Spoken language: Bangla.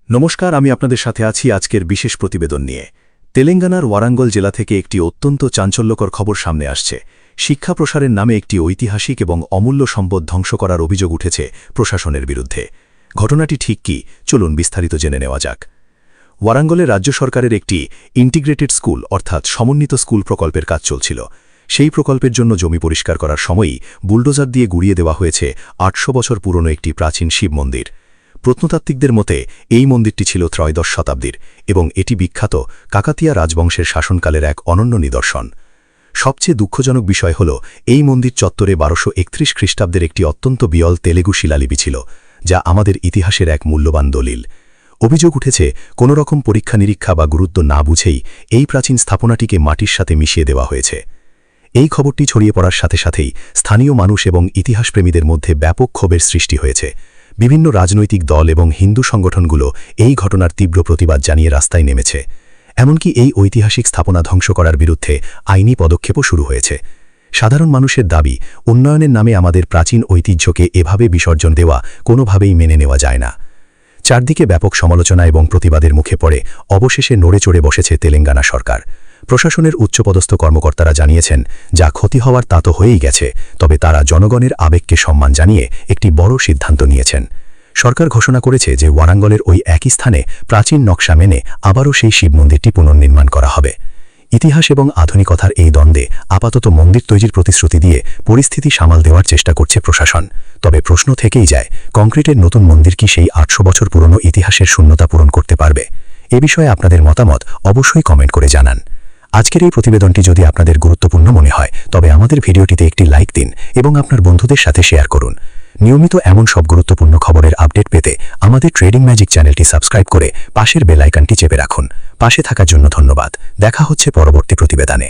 নমস্কার, আমি আপনাদের সাথে আছি আজকের বিশেষ প্রতিবেদন নিয়ে। তেলেঙ্গানার ওয়ারাঙ্গল জেলা থেকে একটি অত্যন্ত চাঞ্চল্যকর খবর সামনে আসছে। শিক্ষা প্রসারের নামে একটি ঐতিহাসিক এবং অমূল্য সম্পদ ধ্বংস করার অভিযোগ উঠেছে প্রশাসনের বিরুদ্ধে। ঘটনাটি ঠিক কি, চলুন বিস্তারিত জেনে নেওয়া যাক। ওয়ারাঙ্গলে রাজ্য সরকারের একটি ইন্টিগ্রেটেড স্কুল অর্থাৎ সমন্বিত স্কুল প্রকল্পের কাজ চলছিল। সেই প্রকল্পের জন্য জমি পরিষ্কার করার সময়ই বুলডোজার দিয়ে গুড়িয়ে দেওয়া হয়েছে ৮০০ বছর পুরনো একটি প্রাচীন শিব মন্দির। প্রত্নতাত্ত্বিকদের মতে এই মন্দিরটি ছিল ত্রয়োদশ শতাব্দীর এবং এটি বিখ্যাত কাকাতিয়া রাজবংশের শাসনকালের এক অনন্য নিদর্শন। সবচেয়ে দুঃখজনক বিষয় হল এই মন্দির চত্বরে ১২৩১ খ্রিস্টাব্দের একটি অত্যন্ত বিরল তেলেগু শিলালিপি ছিল, যা আমাদের ইতিহাসের এক মূল্যবান দলিল। অভিযোগ উঠেছে কোনোরকম পরীক্ষা নিরীক্ষা বা গুরুত্ব না বুঝেই এই প্রাচীন স্থাপনাটিকে মাটির সাথে মিশিয়ে দেওয়া হয়েছে। এই খবরটি ছড়িয়ে পড়ার সাথে সাথেই স্থানীয় মানুষ এবং ইতিহাসপ্রেমীদের মধ্যে ব্যাপক ক্ষোভের সৃষ্টি হয়েছে। বিভিন্ন রাজনৈতিক দল এবং হিন্দু সংগঠনগুলো এই ঘটনার তীব্র প্রতিবাদ জানিয়ে রাস্তায় নেমেছে। এমনকি এই ঐতিহাসিক স্থাপনা ধ্বংস করার বিরুদ্ধে আইনি পদক্ষেপও শুরু হয়েছে। সাধারণ মানুষের দাবি, উন্নয়নের নামে আমাদের প্রাচীন ঐতিহ্যকে এভাবে বিসর্জন দেওয়া কোনোভাবেই মেনে নেওয়া যায় না। চারদিকে ব্যাপক সমালোচনা এবং প্রতিবাদের মুখে পড়ে অবশেষে নড়ে চড়ে বসেছে তেলেঙ্গানা সরকার। প্রশাসনের উচ্চপদস্থ কর্মকর্তারা জানিয়েছেন, যা ক্ষতি হওয়ার তা তো হয়েই গেছে, তবে তারা জনগণের আবেগকে সম্মান জানিয়ে একটি বড় সিদ্ধান্ত নিয়েছেন। সরকার ঘোষণা করেছে যে ওয়ারাঙ্গলের ওই একই স্থানে প্রাচীন নকশা মেনে আবারও সেই শিব মন্দিরটি পুনর্নির্মাণ করা হবে। ইতিহাস এবং আধুনিকতার এই দ্বন্দ্বে আপাতত মন্দির তৈরির প্রতিশ্রুতি দিয়ে পরিস্থিতি সামাল দেওয়ার চেষ্টা করছে প্রশাসন। তবে প্রশ্ন থেকেই যায়, কংক্রিটের নতুন মন্দির কি সেই ৮০০ বছর পুরনো ইতিহাসের শূন্যতা পূরণ করতে পারবে? এ বিষয়ে আপনাদের মতামত অবশ্যই কমেন্ট করে জানান। আজকের এই প্রতিবেদনটি যদি আপনাদের গুরুত্বপূর্ণ মনে হয় তবে আমাদের ভিডিওটিতে একটি লাইক দিন এবং আপনার বন্ধুদের সাথে শেয়ার করুন। নিয়মিত এমন সব গুরুত্বপূর্ণ খবরের আপডেট পেতে আমাদের ট্রেডিং ম্যাজিক চ্যানেলটি সাবস্ক্রাইব করে পাশের বেল আইকনটি চেপে রাখুন। পাশে থাকার জন্য ধন্যবাদ। দেখা হচ্ছে পরবর্তী প্রতিবেদনে।